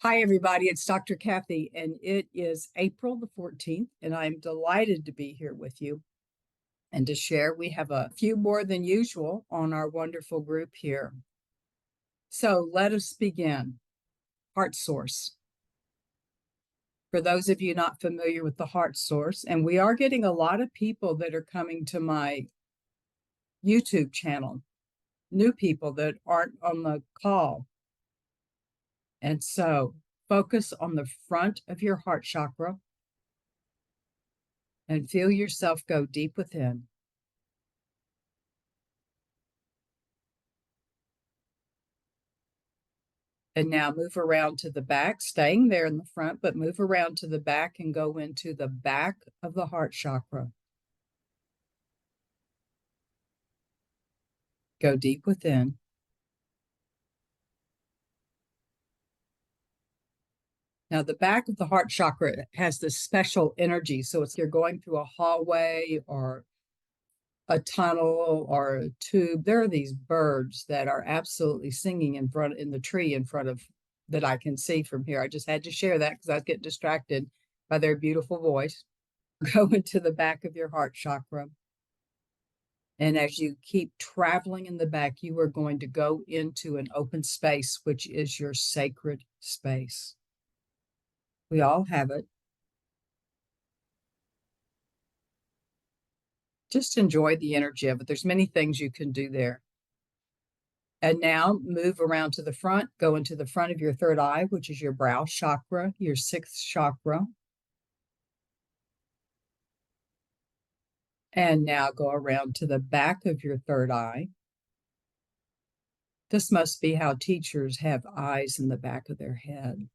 Hi, everybody. It's Dr. Kathy, and it is April the 14th, and I'm delighted to be here with you and to share. We have a few more than usual on our wonderful group here. So let us begin. Heart source. For those of you not familiar with the heart source, and we are getting a lot of people that are coming to my YouTube channel, new people that aren't on the call. And so focus on the front of your heart chakra and feel yourself go deep within. And now move around to the back, staying there in the front, but move around to the back and go into the back of the heart chakra. Go deep within. Now, the back of the heart chakra has this special energy. So it's you're going through a hallway or a tunnel or a tube. There are these birds that are absolutely singing in the tree in front of that I can see from here. I just had to share that because I was getting distracted by their beautiful voice. Go into the back of your heart chakra. And as you keep traveling in the back, you are going to go into an open space, which is your sacred space. We all have it. Just enjoy the energy of it. There's many things you can do there. And now move around to the front, go into the front of your third eye, which is your brow chakra, your sixth chakra. And now go around to the back of your third eye. This must be how teachers have eyes in the back of their head.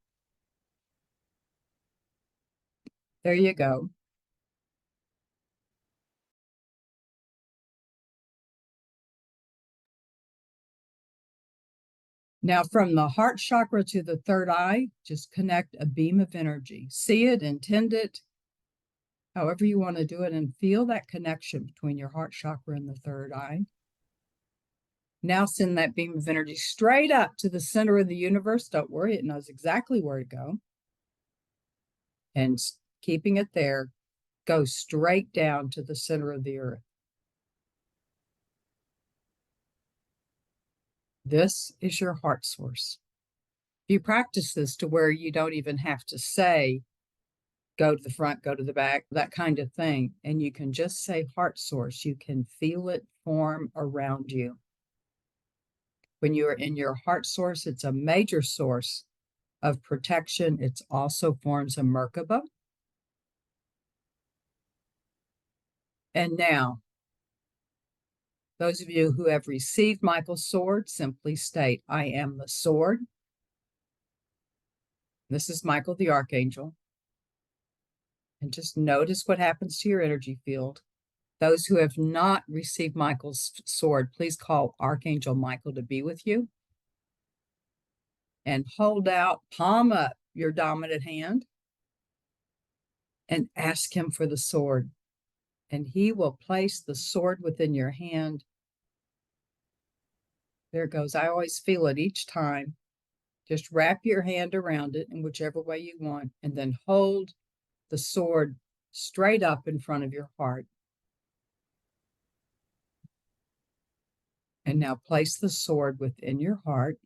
There you go. Now, from the heart chakra to the third eye, just connect a beam of energy. See it, intend it, however you want to do it, and feel that connection between your heart chakra and the third eye. Now send that beam of energy straight up to the center of the universe. Don't worry, it knows exactly where to go. And keeping it there, go straight down to the center of the earth. This is your heart source. You practice this to where you don't even have to say, go to the front, go to the back, that kind of thing. And you can just say heart source. You can feel it form around you. When you are in your heart source, it's a major source of protection. It also forms a Merkaba. And now, those of you who have received Michael's sword, simply state, I am the sword. This is Michael the Archangel. And just notice what happens to your energy field. Those who have not received Michael's sword, please call Archangel Michael to be with you. And hold out, palm up your dominant hand and ask him for the sword. And he will place the sword within your hand. There it goes. I always feel it each time. Just wrap your hand around it in whichever way you want, and then hold the sword straight up in front of your heart. And now place the sword within your heart.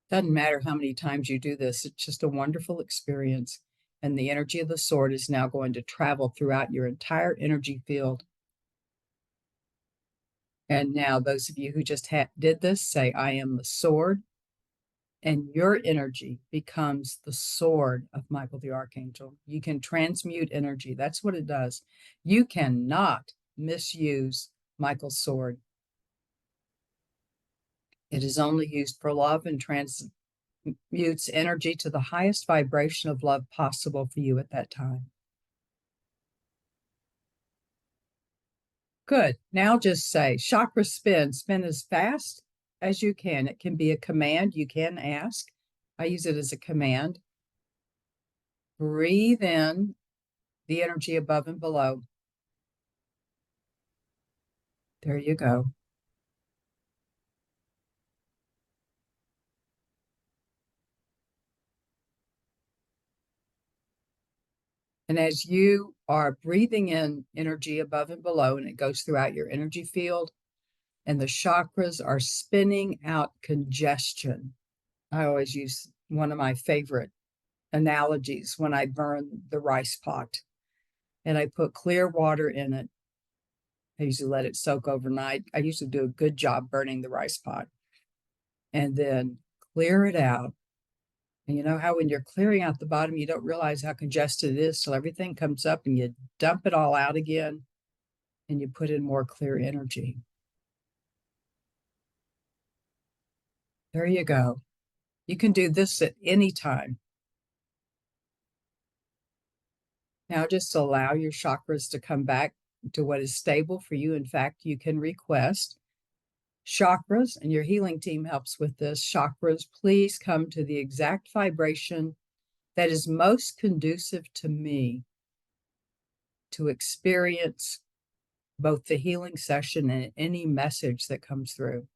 Doesn't matter how many times you do this, it's just a wonderful experience. And the energy of the sword is now going to travel throughout your entire energy field. And now those of you who just did this, say, I am the sword. And your energy becomes the sword of Michael the Archangel. You can transmute energy. That's what it does. You cannot misuse Michael's sword. It is only used for love and transmutes energy to the highest vibration of love possible for you at that time. Good. Now just say, chakra spin. Spin as fast as you can. It can be a command. You can ask. I use it as a command. Breathe in the energy above and below. There you go. And as you are breathing in energy above and below, and it goes throughout your energy field, and the chakras are spinning out congestion. I always use one of my favorite analogies when I burn the rice pot and I put clear water in it. I usually let it soak overnight. I usually do a good job burning the rice pot and then clear it out. And you know how when you're clearing out the bottom, you don't realize how congested it is till everything comes up and you dump it all out again and you put in more clear energy. There you go. You can do this at any time. Now just allow your chakras to come back to what is stable for you. In fact, you can request chakras, and your healing team helps with this. Chakras, please come to the exact vibration that is most conducive to me to experience both the healing session and any message that comes through.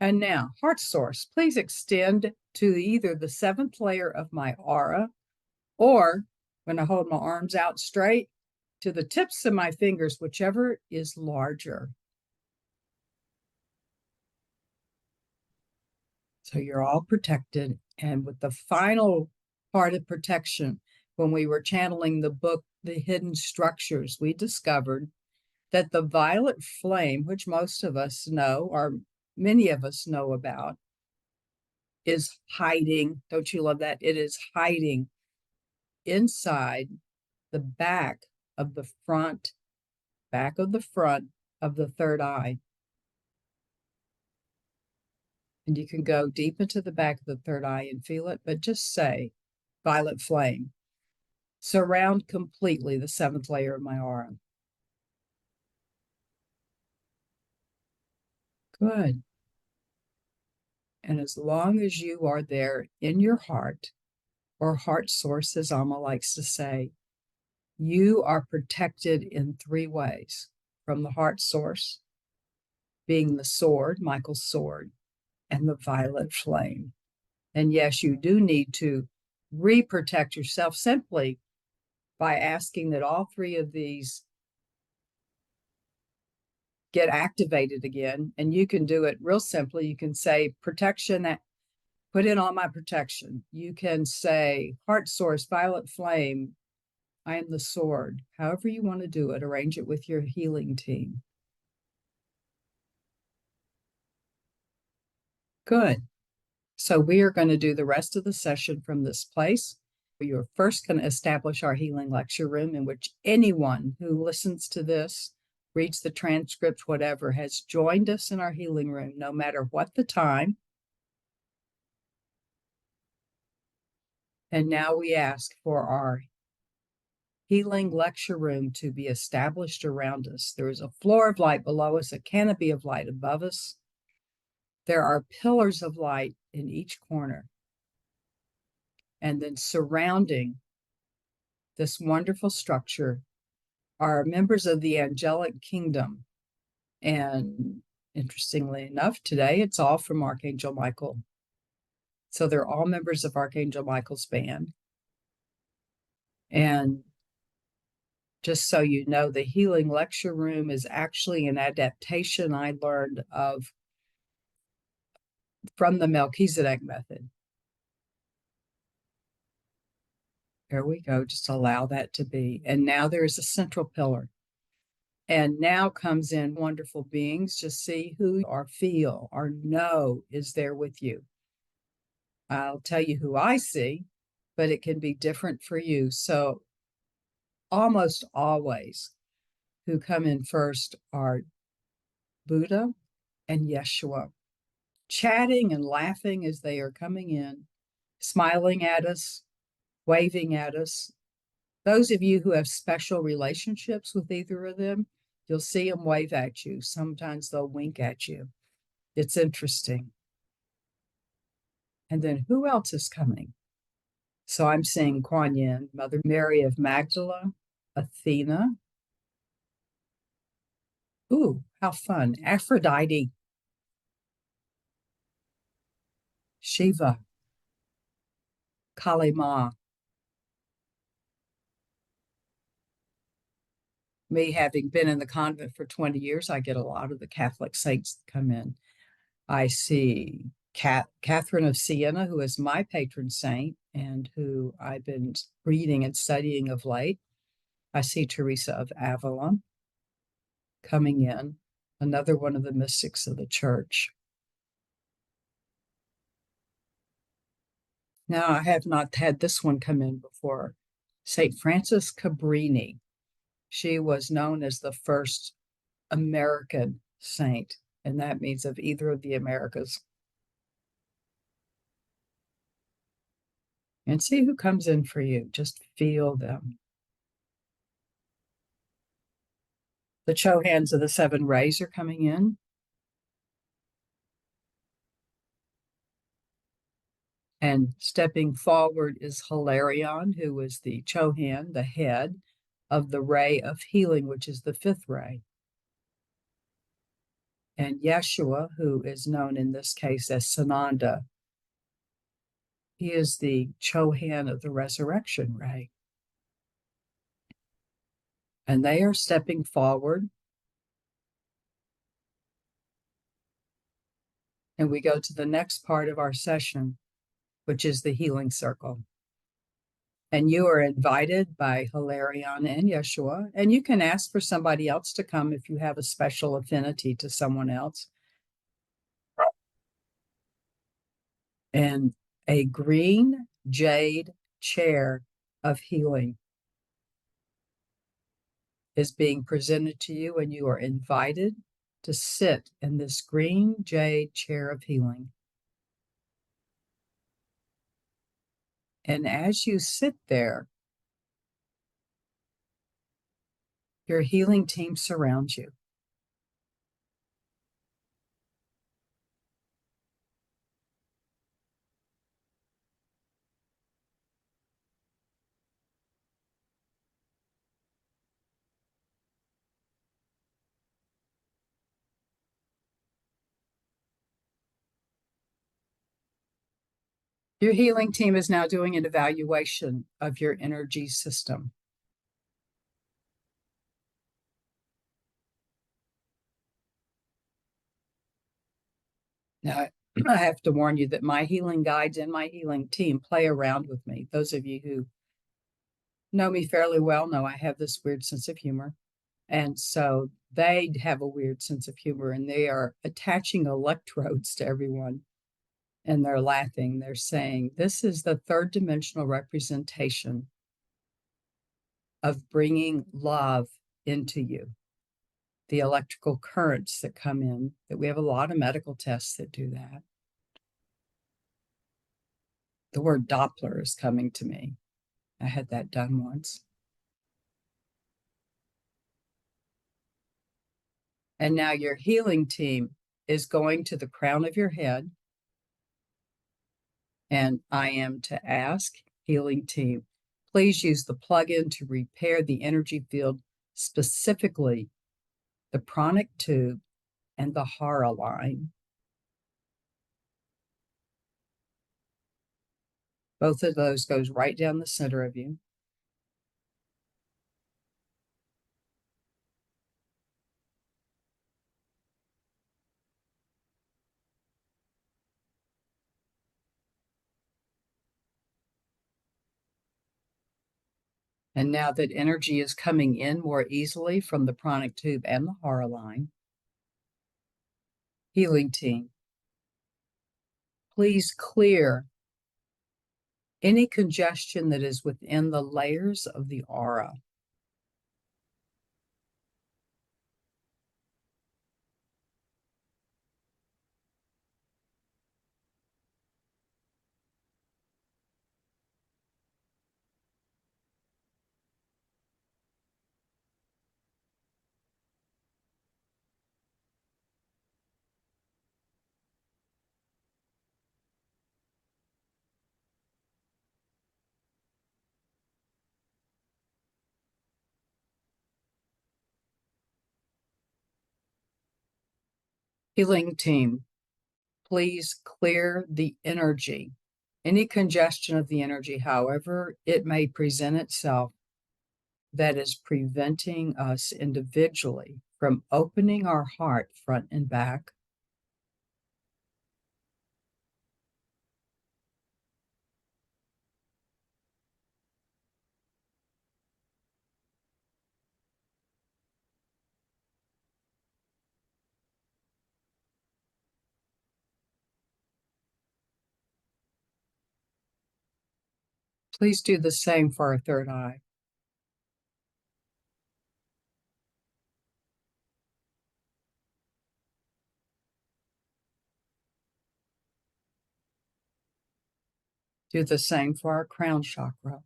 And now, heart source, please extend to either the 7th layer of my aura, or when I hold my arms out straight, to the tips of my fingers, whichever is larger. So you're all protected. And with the final part of protection, when we were channeling the book, The Hidden Structures, we discovered that the violet flame, which most of us know, or many of us know about, is hiding. Don't you love that? It is hiding inside the back of the front of the third eye. And you can go deep into the back of the third eye and feel it, but just say, violet flame, surround completely the 7th layer of my aura. Good. And as long as you are there in your heart, or heart source, as Amma likes to say, you are protected in 3 ways. From the heart source, being the sword, Michael's sword, and the violet flame. And yes, you do need to re-protect yourself simply by asking that all 3 of these get activated again. And you can do it real simply. You can say protection, put in all my protection. You can say heart source, violet flame, I am the sword. However you want to do it, arrange it with your healing team. Good. So we are going to do the rest of the session from this place. You're first going to establish our healing lecture room, in which anyone who listens to this, reads the transcript, whatever, has joined us in our healing room, no matter what the time. And now we ask for our healing lecture room to be established around us. There is a floor of light below us, a canopy of light above us. There are pillars of light in each corner. And then surrounding this wonderful structure are members of the angelic kingdom. And interestingly enough, today it's all from Archangel Michael. So they're all members of Archangel Michael's band. And just so you know, the healing lecture room is actually an adaptation I learned of from the Melchizedek method. There we go. Just allow that to be. And now there is a central pillar. And now comes in wonderful beings. Just see who or feel or know is there with you. I'll tell you who I see, but it can be different for you. So almost always who come in first are Buddha and Yeshua, chatting and laughing as they are coming in, smiling at us, waving at us. Those of you who have special relationships with either of them, you'll see them wave at you. Sometimes they'll wink at you. It's interesting. And then who else is coming? So I'm seeing Kuan Yin, Mother Mary of Magdala, Athena. Ooh, how fun. Aphrodite. Shiva, Kali Ma. Me having been in the convent for 20 years, I get a lot of the Catholic saints that come in. I see Catherine of Siena, who is my patron saint and who I've been reading and studying of late. I see Teresa of Avila coming in, another one of the mystics of the church. Now, I have not had this one come in before. St. Frances Cabrini. She was known as the first American saint, and that means of either of the Americas. And see who comes in for you. Just feel them. The Chohans of the Seven Rays are coming in. And stepping forward is Hilarion, who is the Chohan, the head of the ray of healing, which is the fifth ray. And Yeshua, who is known in this case as Sananda, he is the Chohan of the resurrection ray. And they are stepping forward. And we go to the next part of our session, which is the healing circle. And you are invited by Hilarion and Yeshua. And you can ask for somebody else to come if you have a special affinity to someone else. And a green jade chair of healing is being presented to you, and you are invited to sit in this green jade chair of healing. And as you sit there, your healing team surrounds you. Your healing team is now doing an evaluation of your energy system. Now, I have to warn you that my healing guides and my healing team play around with me. Those of you who know me fairly well know I have this weird sense of humor. And so they have a weird sense of humor, and they are attaching electrodes to everyone. And they're laughing. They're saying, this is the third dimensional representation of bringing love into you. The electrical currents that come in, that we have a lot of medical tests that do that. The word Doppler is coming to me. I had that done once. And now your healing team is going to the crown of your head. And I am to ask, healing team, please use the plug-in to repair the energy field, specifically the pranic tube and the hara line. Both of those goes right down the center of you. And now that energy is coming in more easily from the pranic tube and the hara line, healing team, please clear any congestion that is within the layers of the aura. Healing team, please clear the energy, any congestion of the energy, however it may present itself, that is preventing us individually from opening our heart front and back. Please do the same for our third eye. Do the same for our crown chakra.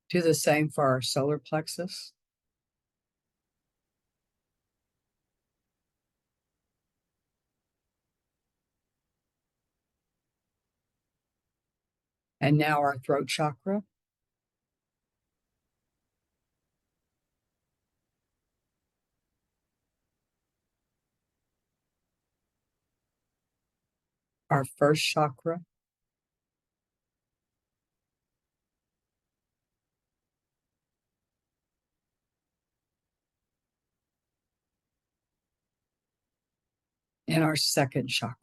Do the same for our solar plexus. And now our throat chakra. Our first chakra. And our second chakra.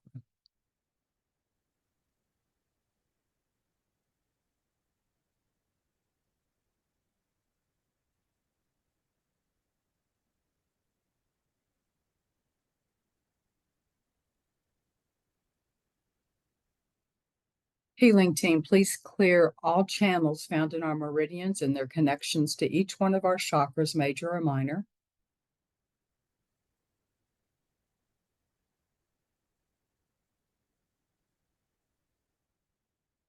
Healing team, please clear all channels found in our meridians and their connections to each one of our chakras, major or minor.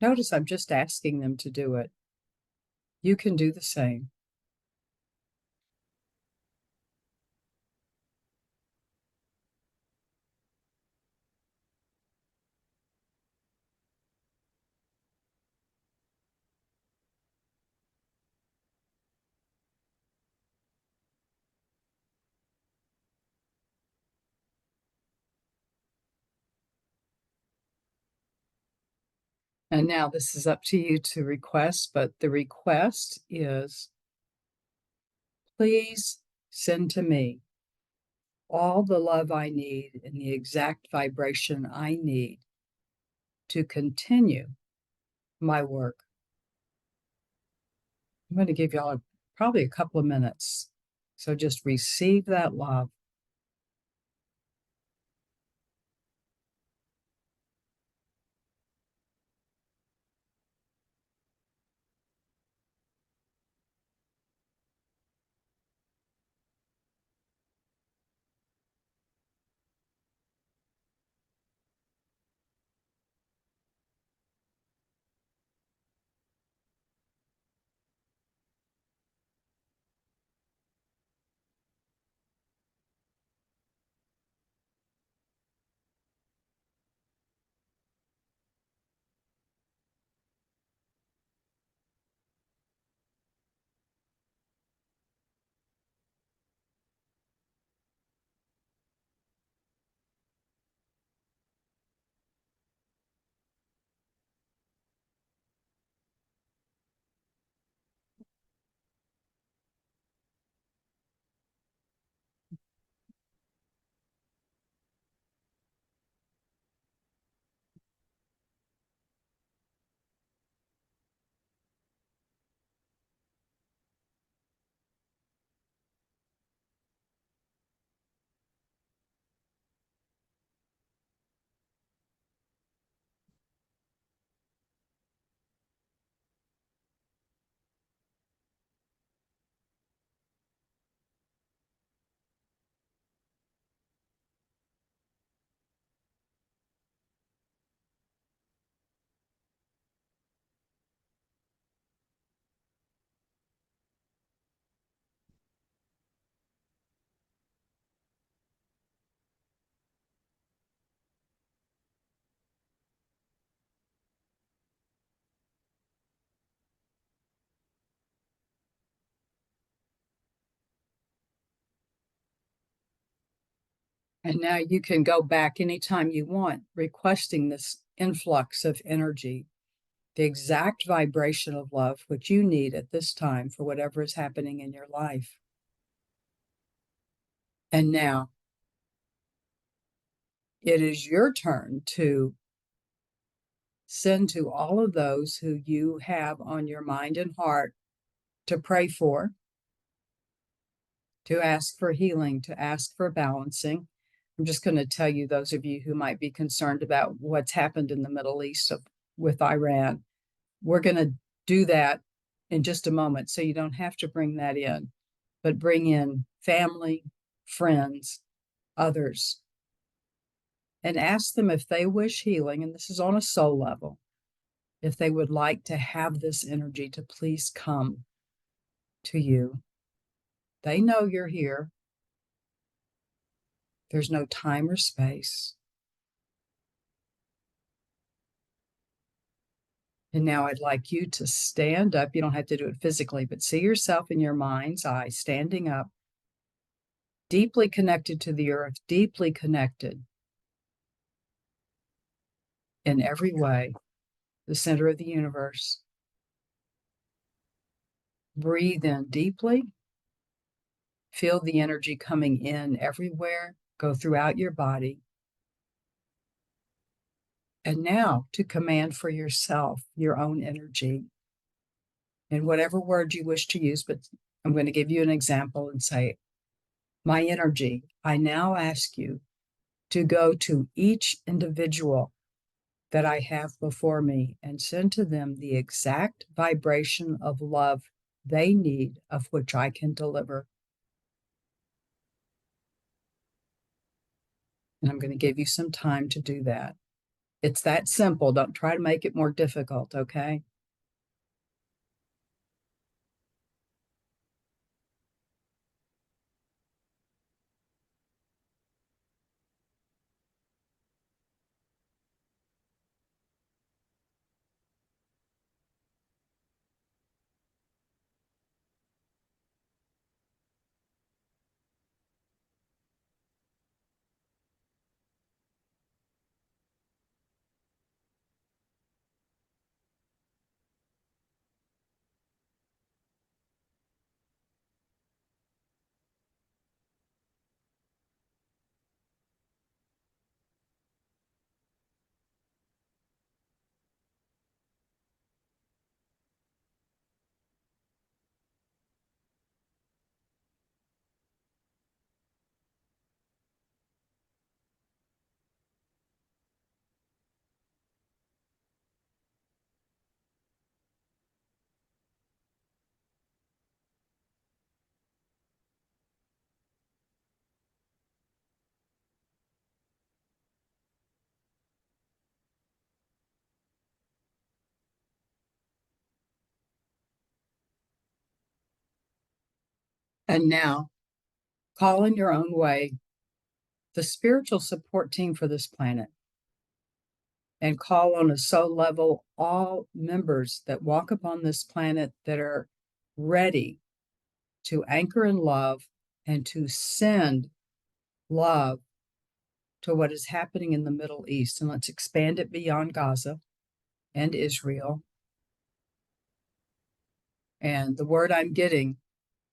Notice I'm just asking them to do it. You can do the same. And now this is up to you to request, but the request is please send to me all the love I need and the exact vibration I need to continue my work. I'm going to give y'all probably a couple of minutes. So just receive that love. And now you can go back anytime you want, requesting this influx of energy, the exact vibration of love which you need at this time for whatever is happening in your life. And now it is your turn to send to all of those who you have on your mind and heart to pray for, to ask for healing, to ask for balancing. I'm just going to tell you, those of you who might be concerned about what's happened in the Middle East with Iran, we're going to do that in just a moment. So you don't have to bring that in, but bring in family, friends, others, and ask them if they wish healing. And this is on a soul level, if they would like to have this energy to please come to you. They know you're here. There's no time or space. And now I'd like you to stand up. You don't have to do it physically, but see yourself in your mind's eye, standing up, deeply connected to the earth, deeply connected in every way, the center of the universe. Breathe in deeply. Feel the energy coming in everywhere, go throughout your body. And now to command for yourself your own energy in whatever word you wish to use, but I'm going to give you an example and say, my energy, I now ask you to go to each individual that I have before me and send to them the exact vibration of love they need, of which I can deliver. And I'm going to give you some time to do that. It's that simple. Don't try to make it more difficult, okay? And now, call in your own way the spiritual support team for this planet, and call on a soul level all members that walk upon this planet that are ready to anchor in love and to send love to what is happening in the Middle East. And let's expand it beyond Gaza and Israel. And the word I'm getting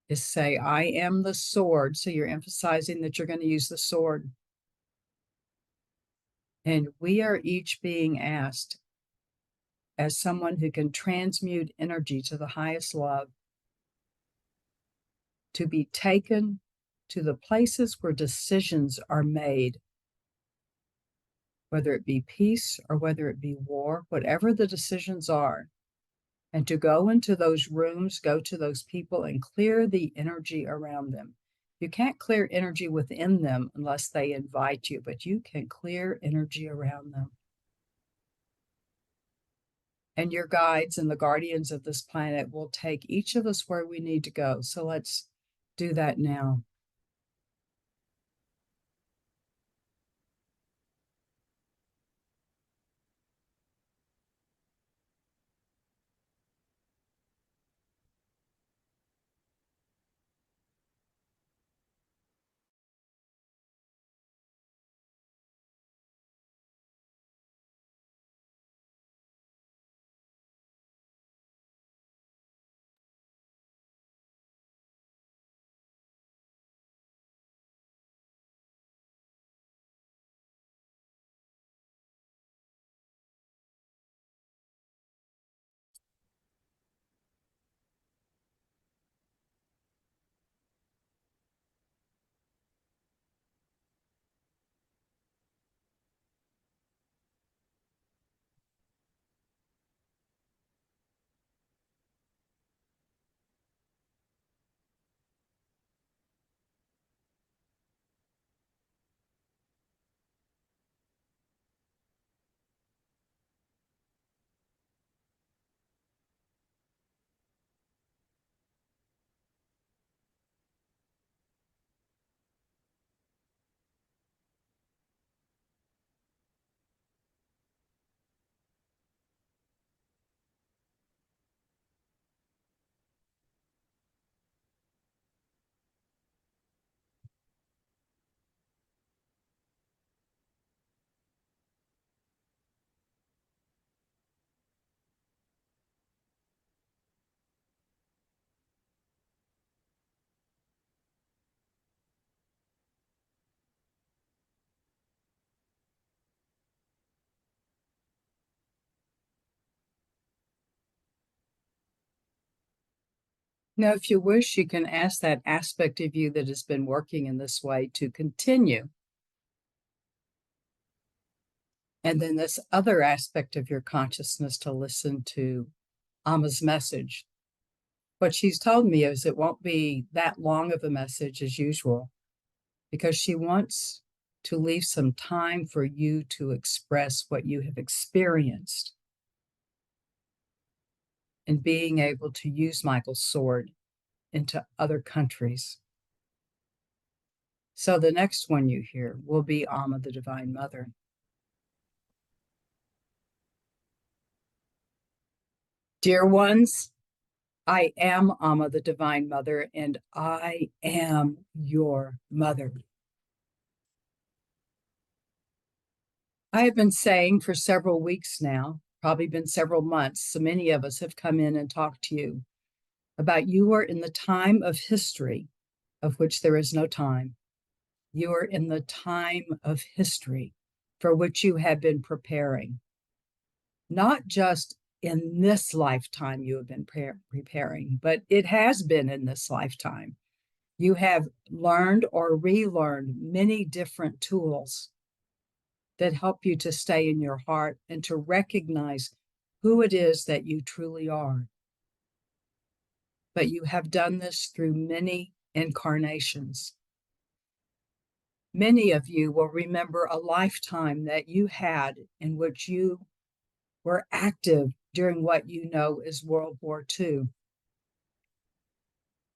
is say, I am the sword. So you're emphasizing that you're going to use the sword. And we are each being asked, as someone who can transmute energy to the highest love, to be taken to the places where decisions are made, whether it be peace or whether it be war, whatever the decisions are, and to go into those rooms, go to those people and clear the energy around them. You can't clear energy within them unless they invite you, but you can clear energy around them. And your guides and the guardians of this planet will take each of us where we need to go. So let's do that now. Now, if you wish, you can ask that aspect of you that has been working in this way to continue. And then this other aspect of your consciousness to listen to Amma's message. What she's told me is it won't be that long of a message as usual, because she wants to leave some time for you to express what you have experienced in being able to use Michael's sword into other countries. So the next one you hear will be Amma, the Divine Mother. Dear ones, I am Amma, the Divine Mother, and I am your mother. I have been saying for several weeks now, probably been several months, so many of us have come in and talked to you about you are in the time of history of which there is no time. You are in the time of history for which you have been preparing. Not just in this lifetime you have been preparing, but it has been in this lifetime. You have learned or relearned many different tools that help you to stay in your heart and to recognize who it is that you truly are. But you have done this through many incarnations. Many of you will remember a lifetime that you had in which you were active during what you know is World War II.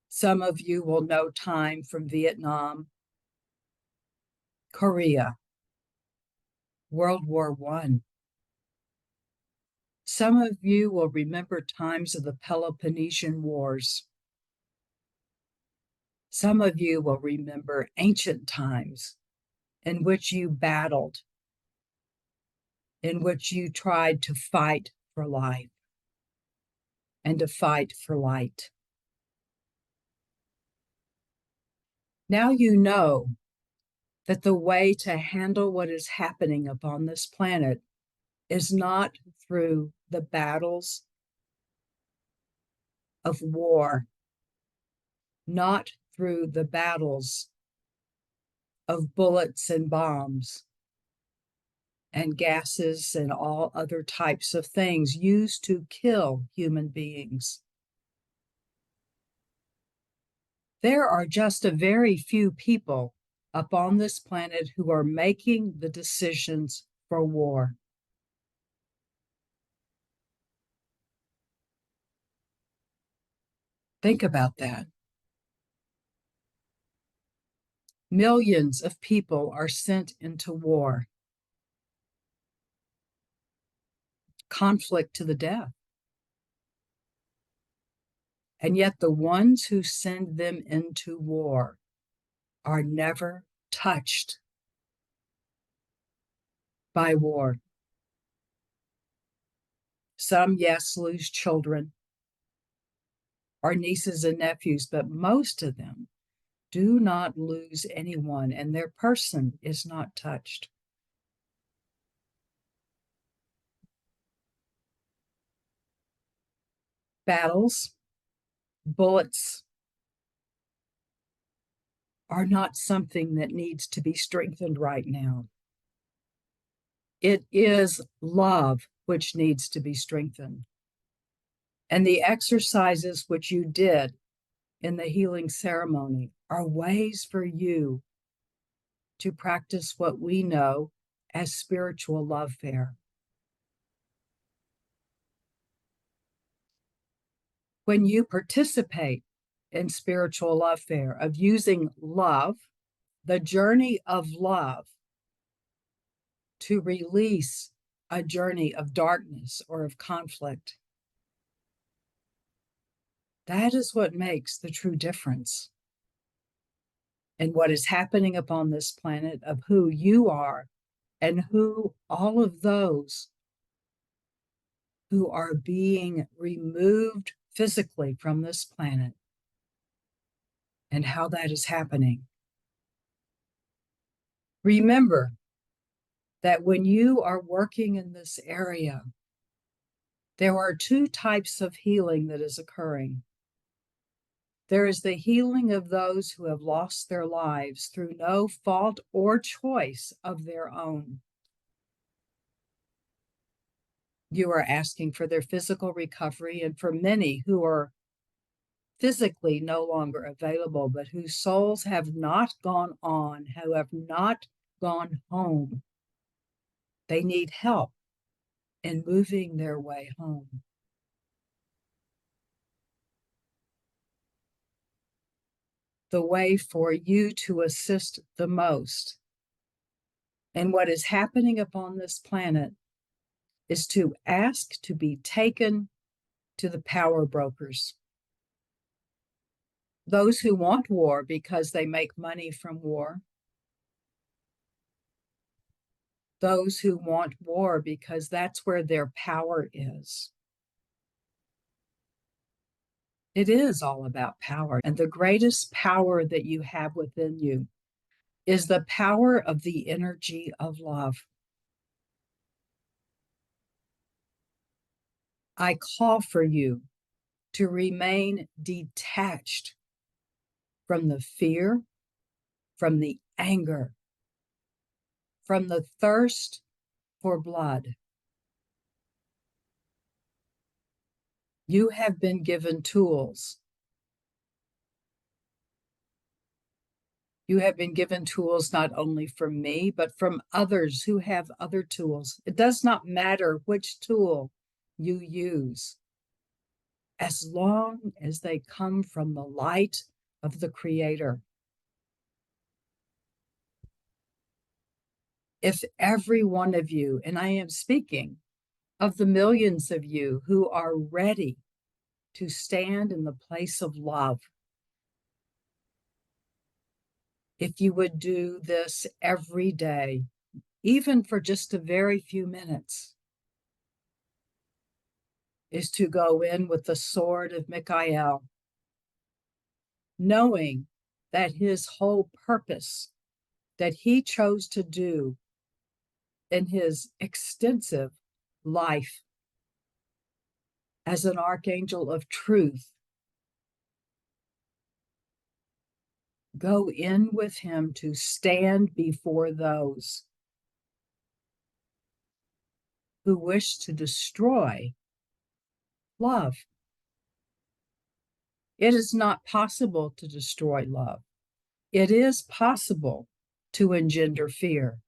Some of you will know time from Vietnam, Korea, World War I. Some of you will remember times of the Peloponnesian Wars. Some of you will remember ancient times in which you battled, in which you tried to fight for life and to fight for light. Now you know that the way to handle what is happening upon this planet is not through the battles of war, not through the battles of bullets and bombs and gases and all other types of things used to kill human beings. There are just a very few people upon this planet who are making the decisions for war. Think about that. Millions of people are sent into war, conflict to the death. And yet the ones who send them into war are never touched by war. Some, yes, lose children or nieces and nephews, but most of them do not lose anyone, and their person is not touched. Battles, bullets are not something that needs to be strengthened right now. It is love which needs to be strengthened. And the exercises which you did in the healing ceremony are ways for you to practice what we know as spiritual lovefare. When you participate in spiritual lovefare, of using love, the journey of love, to release a journey of darkness or of conflict, that is what makes the true difference in what is happening upon this planet, of who you are and who all of those who are being removed physically from this planet, and how that is happening. Remember that when you are working in this area, there are two types of healing that is occurring. There is the healing of those who have lost their lives through no fault or choice of their own. You are asking for their physical recovery, and for many who are physically no longer available, but whose souls have not gone on, who have not gone home. They need help in moving their way home. The way for you to assist the most in what is happening upon this planet is to ask to be taken to the power brokers. Those who want war because they make money from war. Those who want war because that's where their power is. It is all about power. And the greatest power that you have within you is the power of the energy of love. I call for you to remain detached from the fear, from the anger, from the thirst for blood. You have been given tools. You have been given tools not only from me, but from others who have other tools. It does not matter which tool you use, as long as they come from the light of the Creator. If every one of you, and I am speaking of the millions of you who are ready to stand in the place of love, if you would do this every day, even for just a very few minutes, is to go in with the sword of Michael, knowing that his whole purpose that he chose to do in his extensive life as an archangel of truth, go in with him to stand before those who wish to destroy love. It is not possible to destroy love. It is possible to engender fear.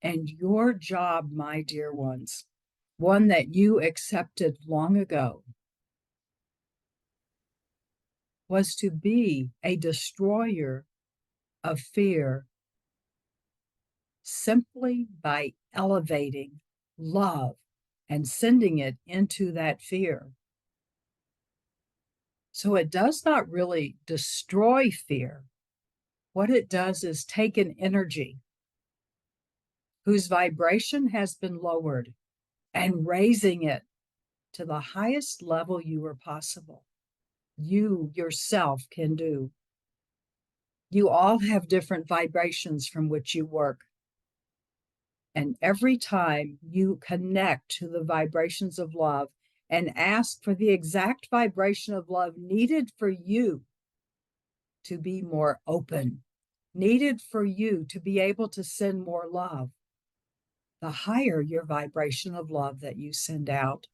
And your job, my dear ones, one that you accepted long ago, was to be a destroyer of fear simply by elevating love and sending it into that fear. So it does not really destroy fear. What it does is take an energy whose vibration has been lowered and raising it to the highest level you are possible. You yourself can do. You all have different vibrations from which you work. And every time you connect to the vibrations of love and ask for the exact vibration of love needed for you to be more open, needed for you to be able to send more love, the higher your vibration of love that you send out.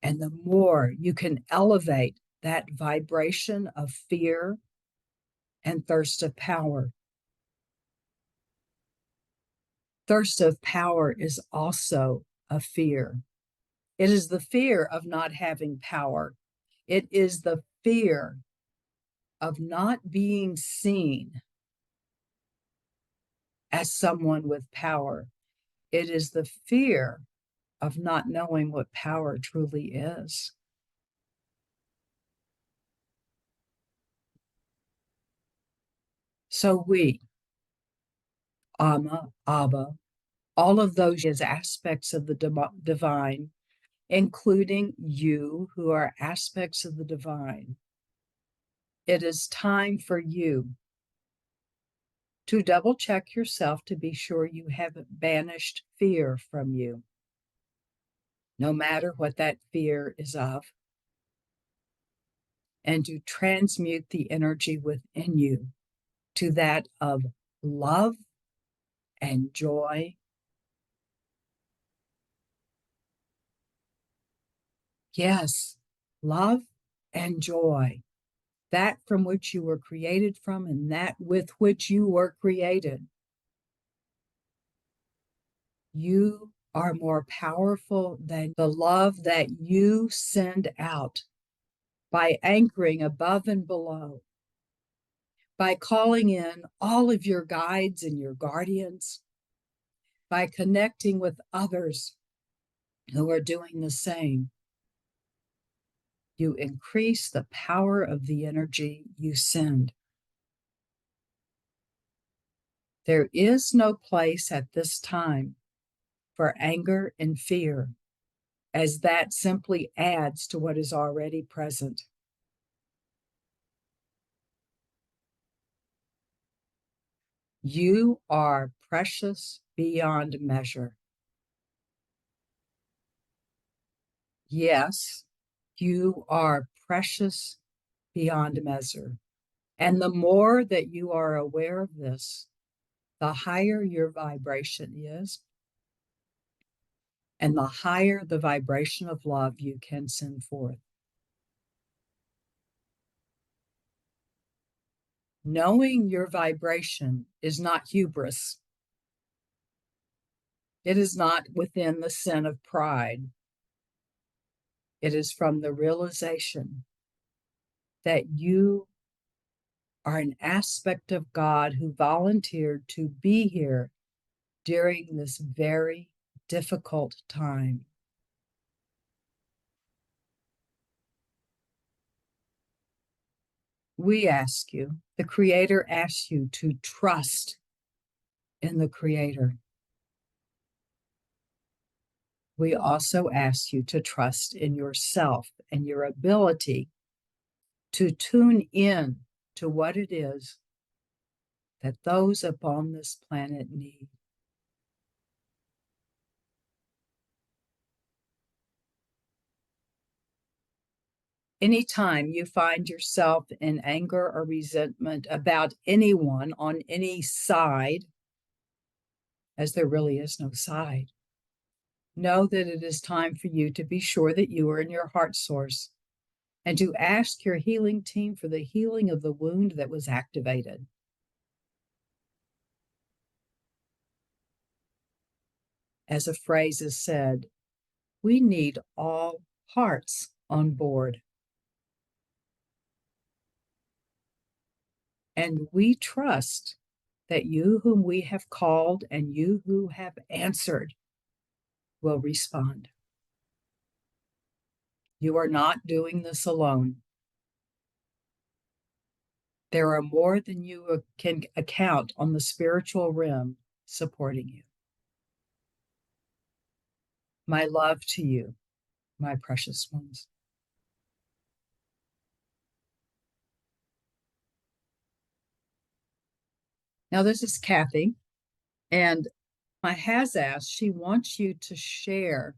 And the more you can elevate that vibration of fear and thirst of power. Thirst of power is also a fear. It is the fear of not having power. It is the fear of not being seen as someone with power. It is the fear of not knowing what power truly is. So we, Amma, Abba, all of those as aspects of the divine, including you who are aspects of the divine, it is time for you to double check yourself to be sure you haven't banished fear from you. no matter what that fear is of, and to transmute the energy within you to that of love and joy. Yes, love and joy, that from which you were created from and that with which you were created. You are more powerful than the love that you send out by anchoring above and below, by calling in all of your guides and your guardians, by connecting with others who are doing the same. You increase the power of the energy you send. There is no place at this time for anger and fear, as that simply adds to what is already present. You are precious beyond measure. Yes, you are precious beyond measure. And the more that you are aware of this, the higher your vibration is, and the higher the vibration of love you can send forth. Knowing your vibration is not hubris. It is not within the sin of pride. It is from the realization that you are an aspect of God who volunteered to be here during this very difficult time. We ask you, the Creator asks you to trust in the Creator. We also ask you to trust in yourself and your ability to tune in to what it is that those upon this planet need. Anytime you find yourself in anger or resentment about anyone on any side, as there really is no side, know that it is time for you to be sure that you are in your heart source and to ask your healing team for the healing of the wound that was activated. As a phrase is said, we need all hearts on board. And we trust that you whom we have called and you who have answered will respond. You are not doing this alone. There are more than you can account on the spiritual realm supporting you. My love to you, my precious ones. Now, this is Kathy, and my has asked, she wants you to share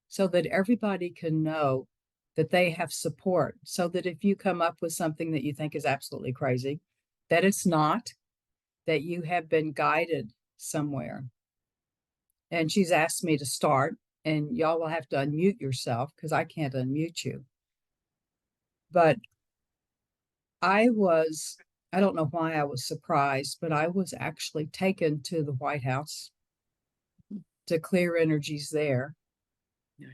so that everybody can know that they have support, so that if you come up with something that you think is absolutely crazy, that it's not, that you have been guided somewhere. And she's asked me to start, and y'all will have to unmute yourself because I can't unmute you. But I don't know why I was surprised, but I was actually taken to the White House to clear energies there. Nice.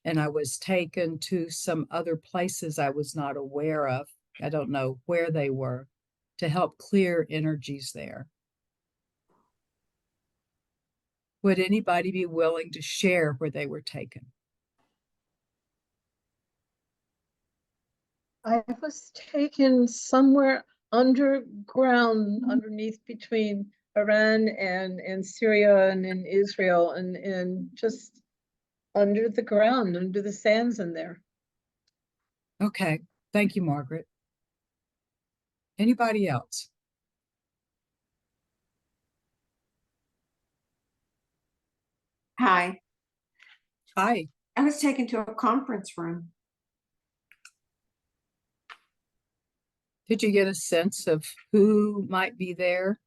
And I was taken to some other places I was not aware of. I don't know where they were, to help clear energies there. Would anybody be willing to share where they were taken? I was taken somewhere underground, underneath between Iran and Syria and in Israel and just under the ground, under the sands in there. Okay. Thank you, Margaret. Anybody else? Hi. Hi. I was taken to a conference room. Did you get a sense of who might be there?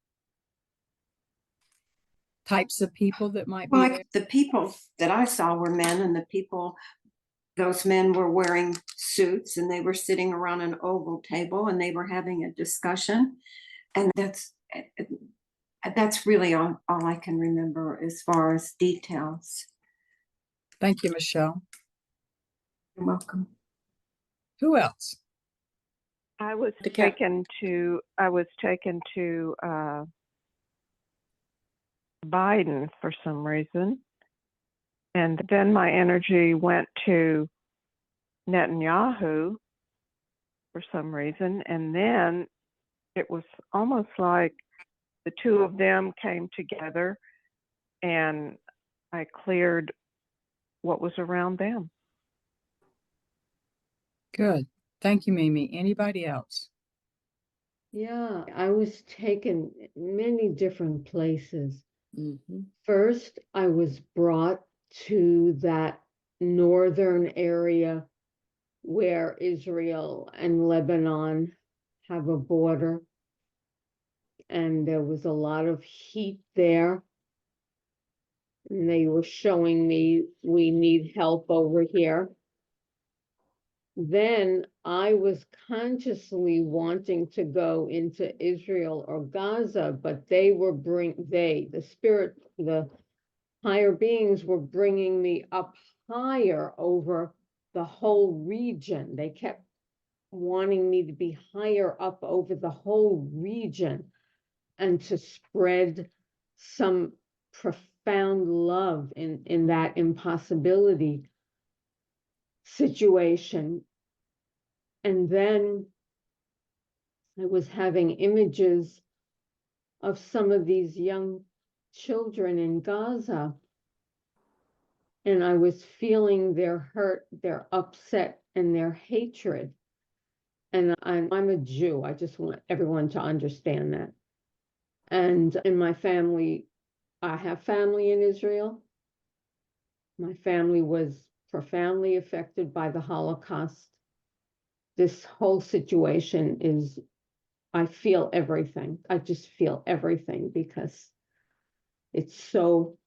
Types of people that might be Well, there? the people that I saw were men, and those men were wearing suits, and they were sitting around an oval table, and they were having a discussion. And that's really all I can remember as far as details. Thank you, Michelle. You're welcome. Who else? I was The cat. taken to Biden for some reason. And then my energy went to Netanyahu for some reason. And then it was almost like the two of them came together and I cleared what was around them. Good. Thank you, Mimi. Anybody else? Yeah, I was taken many different places. Mm-hmm. First, I was brought to that northern area where Israel and Lebanon have a border, and there was a lot of heat there. And they were showing me, we need help over here. Then I was consciously wanting to go into Israel or Gaza, but they were the higher beings were bringing me up higher over the whole region. They kept wanting me to be higher up over the whole region and to spread some profound love in that impossibility situation. And then I was having images of some of these young children in Gaza. And I was feeling their hurt, their upset, and their hatred. And I'm a Jew. I just want everyone to understand that. And in my family, I have family in Israel. My family was profoundly affected by the Holocaust. This whole situation is, I feel everything. I just feel everything because it's so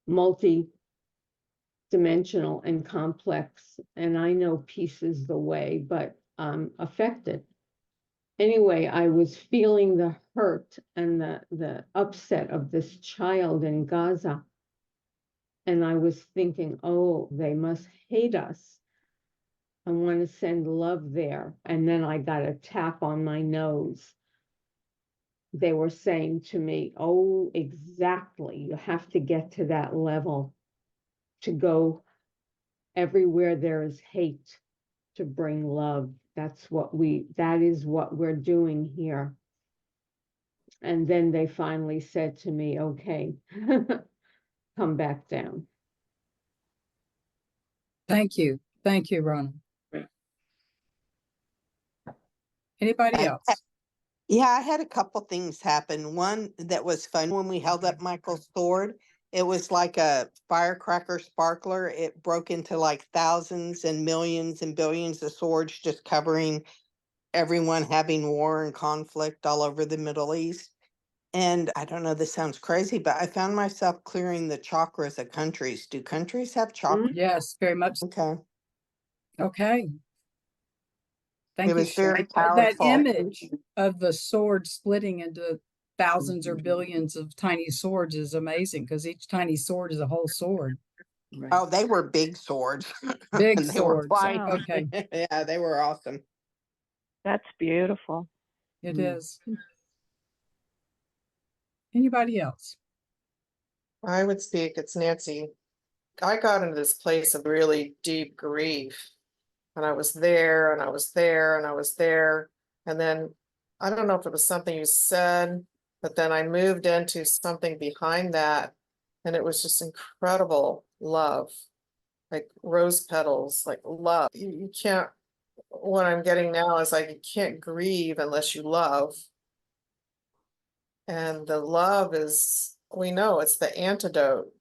multi-dimensional and complex. And I know peace is the way, but I'm affected. Anyway, I was feeling the hurt and the upset of this child in Gaza. And I was thinking, oh, they must hate us. I want to send love there. And then I got a tap on my nose. They were saying to me, oh, exactly. You have to get to that level to go everywhere there is hate to bring love. That is what we're doing here. And then they finally said to me, okay, come back down. Thank you. Thank you, Rona. Anybody else? Yeah, I had a couple things happen. One that was fun when we held up Michael's sword. It was like a firecracker sparkler. It broke into like thousands and millions and billions of swords, just covering everyone having war and conflict all over the Middle East. And I don't know, this sounds crazy, but I found myself clearing the chakras of countries. Do countries have chakras? Yes, very much. Okay. Okay. Thank It you, was very Sharon. That powerful. image of the sword splitting into thousands or billions of tiny swords is amazing because each tiny sword is a whole sword. Right. Oh, they were big swords. Big And they were swords. white. Wow. Okay, Yeah, they were awesome. That's beautiful. it Mm. is. Anybody else? I would speak. It's Nancy. I got into this place of really deep grief, and I was there, and I was there, and I was there. And then I don't know if it was something you said, but then I moved into something behind that, and it was just incredible love, like rose petals, like love. You can't, what I'm getting now is like, you can't grieve unless you love. And the love is, we know it's the antidote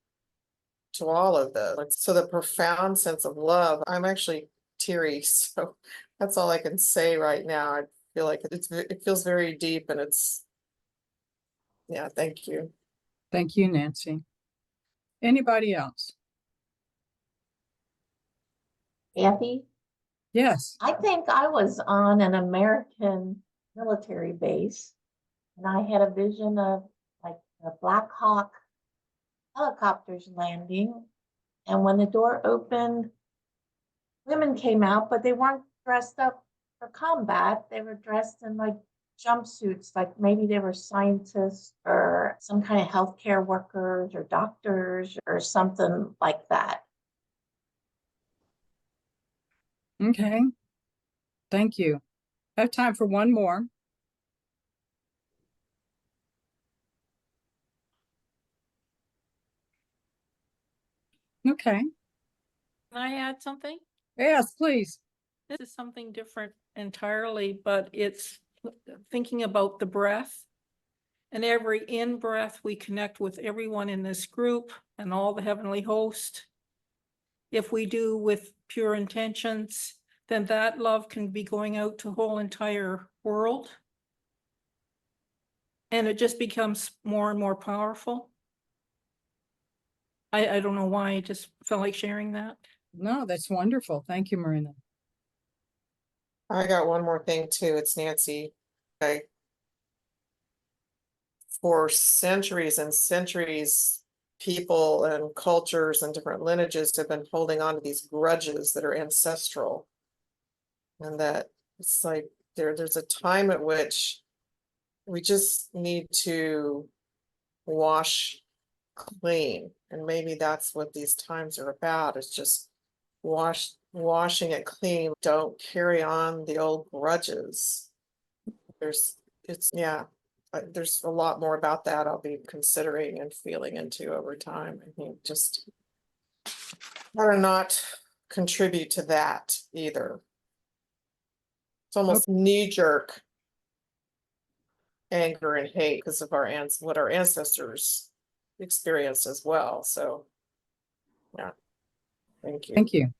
to all of this. So the profound sense of love, I'm actually teary, so that's all I can say right now. I feel like it feels very deep, and yeah, thank you. Thank you, Nancy. Anybody else? Kathy, Yes. I think I was on an American military base and I had a vision of like the Black Hawk helicopters landing. And when the door opened, women came out, but they weren't dressed up for combat. They were dressed in like jumpsuits, like maybe they were scientists or some kind of healthcare workers or doctors or something like that. Okay. Thank you. I have time for one more. Okay. Can I add something? Yes, please. This is something different entirely, but it's thinking about the breath. And every in-breath, we connect with everyone in this group and all the heavenly host. If we do with pure intentions, then that love can be going out to the whole entire world. And it just becomes more and more powerful. I don't know why, I just felt like sharing that. No, that's wonderful. Thank you, Marina. I got one more thing too. It's Nancy. Okay. For centuries and centuries, people and cultures and different lineages have been holding on to these grudges that are ancestral. And that it's like there's a time at which we just need to wash clean. And maybe that's what these times are about. It's just washing it clean. Don't carry on the old grudges. There's a lot more about that I'll be considering and feeling into over time. I think just how to not contribute to that either. It's almost knee-jerk anger and hate because of what our ancestors experienced as well. So yeah, thank you. Thank you.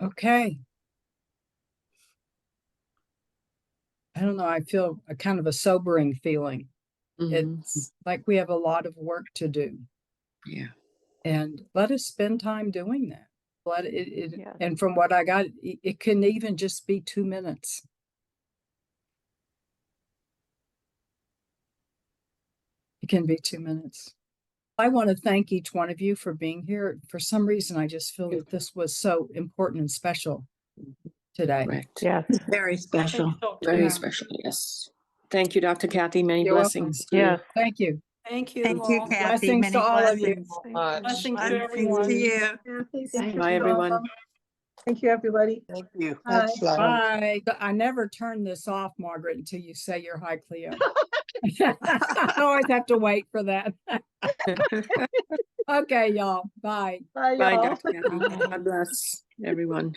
Okay. I don't know, I feel a kind of a sobering feeling. It's like we have a lot of work to do. Yeah. And let us spend time doing that. Yes. And from what I got, it can even just be 2 minutes. It can be 2 minutes. I want to thank each one of you for being here. For some reason, I just feel that this was so important and special today. Correct. Yes. Very special. so, Very too. special. Yes. Thank you, Dr. Kathy. Many You're welcome. blessings to you. Yes. Thank you. Thank you. Thank you, all. Kathy. Blessings Many to all of you. blessings. Much. Blessings to Blessings everyone. to you. Kathy, thank you Bye, for everyone. all. Thank you, everybody. Thank you. Bye. Bye. I never turn this off, Margaret, until you say your hi, Cleo. I always have to wait for that. Okay, y'all. Bye. Bye, Bye, y'all. Dr. Kathy. God bless everyone.